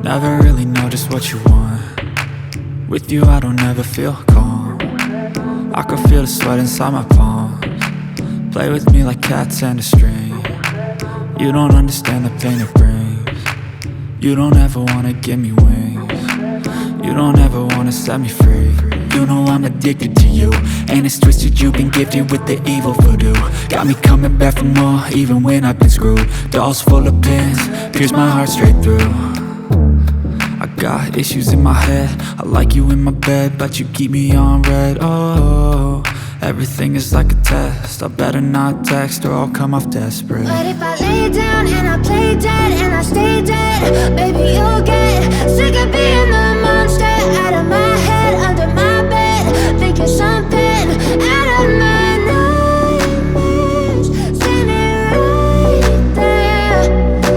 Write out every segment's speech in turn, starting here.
Never really know just what you want. With you I don't ever feel calm. I can feel the sweat inside my palms. Play with me like cats and a string. You don't understand the pain it brings. You don't ever wanna give me wings. You don't ever wanna set me free. You know I'm addicted to you, and it's twisted, you've been gifted with the evil voodoo. Got me coming back for more, even when I've been screwed. Dolls full of pins, pierce my heart straight through. I got issues in my head, I like you in my bed, but you keep me on red. Oh, everything is like a test, I better not text or I'll come off desperate. But if I lay down and I play dead and I stay dead, baby you'll get sick of being the monster out of my head, under my bed, thinking something out of my nightmares, standing right there.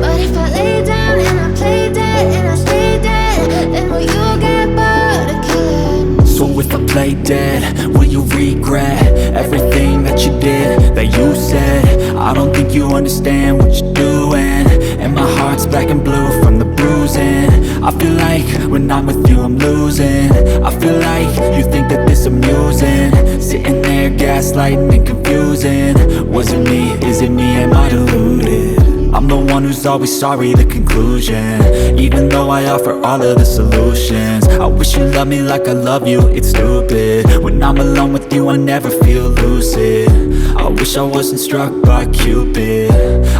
But if I lay down and I play dead and I stay dead, then will you get bored of killing? So if I play dead, will you regret everything that you did, that you said? I don't think you understand what you're doing, and my heart's black and blue from the bruising. I feel like when I'm with you I'm losing. I feel like you think that this amusing, sitting there gaslighting and confusing. Was it me? Is it me? Am I deluded? I'm the one who's always sorry, the conclusion, even though I offer all of the solutions. I wish you loved me like I love you, it's stupid. When I'm alone with you I never feel lucid. I wish I wasn't struck by Cupid.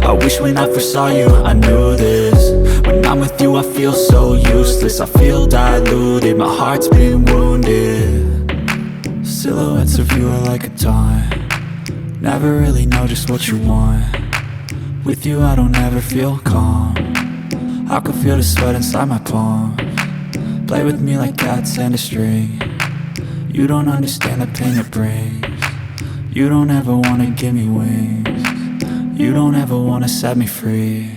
I wish when I first saw you I knew this. When I'm with you I feel so useless, I feel diluted, my heart's been wounded. Silhouettes of you are like a taunt. Never really know just what you want. With you I don't ever feel calm. I can feel the sweat inside my palms. Play with me like cats and a string. You don't understand the pain it brings. You don't ever wanna give me wings. You don't ever wanna set me free.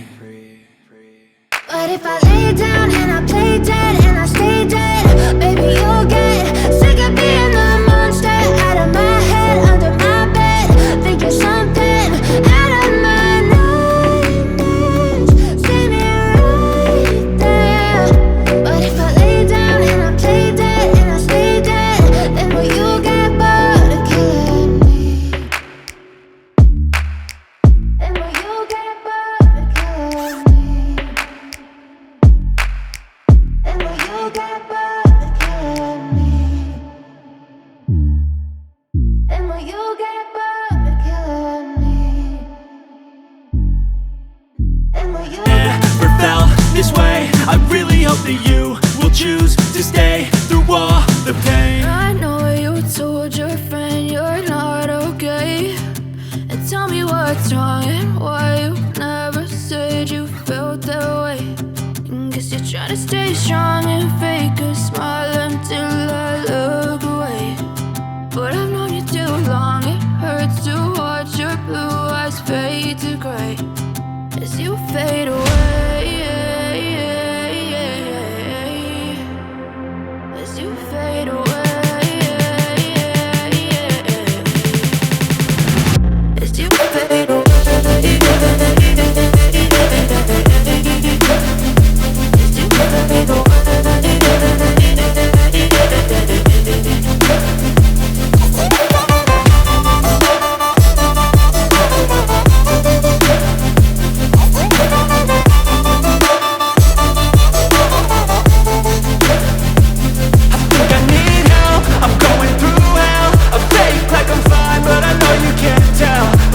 But if I lay down and I play dead and I stay dead, baby you'll get sick of being the monster out of my head, under my bed, thinking something out of my nightmares, standing right there. But if I lay down and I play dead and I stay dead, then will you get bored of killing me? Then will you get bored of killing me? Then will you get bored of killing me? Then will you get bored of killing me? Then will you Never felt this way. I really hope that you will choose to stay through all the pain. I know you told your friend you're not okay, and tell me what's wrong and why you never said you felt that way. And guess you're trying to stay strong and fake a smile until I look away. But I've known you too long, it hurts to watch your blue eyes fade to gray as you fade away. As you fade away. As you fade away. As you fade away.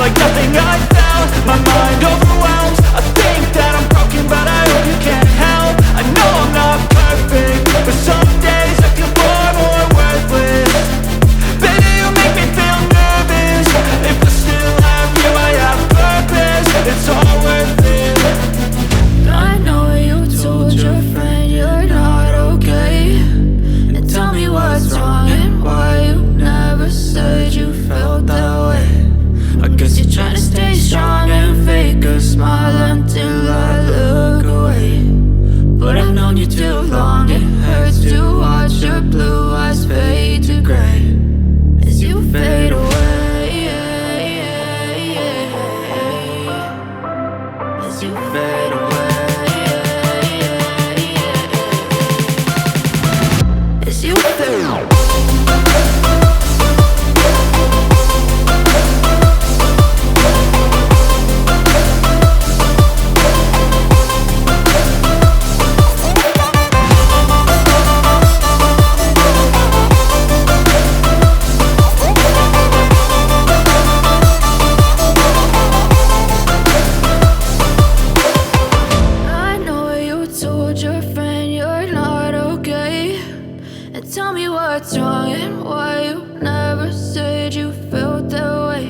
Like nothing I felt, my mind overwhelmed. I think that I'm broken, but I hope you can't help. I know I'm not perfect, but some days I feel far more worthless. Baby, you make me feel nervous. If I still have you, I have purpose. It's all worth it. I know you told your friend you're not okay, and tell me what's wrong and why you never said you felt that way. I guess you're trying to stay strong and fake a smile until I look away. But I've known you too long, it hurts to watch your blue eyes fade to gray as you fade away. As you fade away. guess you failed. Tell me what's wrong and why you never said you felt that way.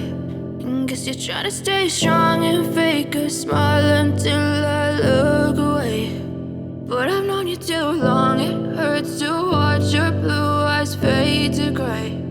And guess you're trying to stay strong and fake a smile until I look away. But I've known you too long, it hurts to watch your blue eyes fade to gray.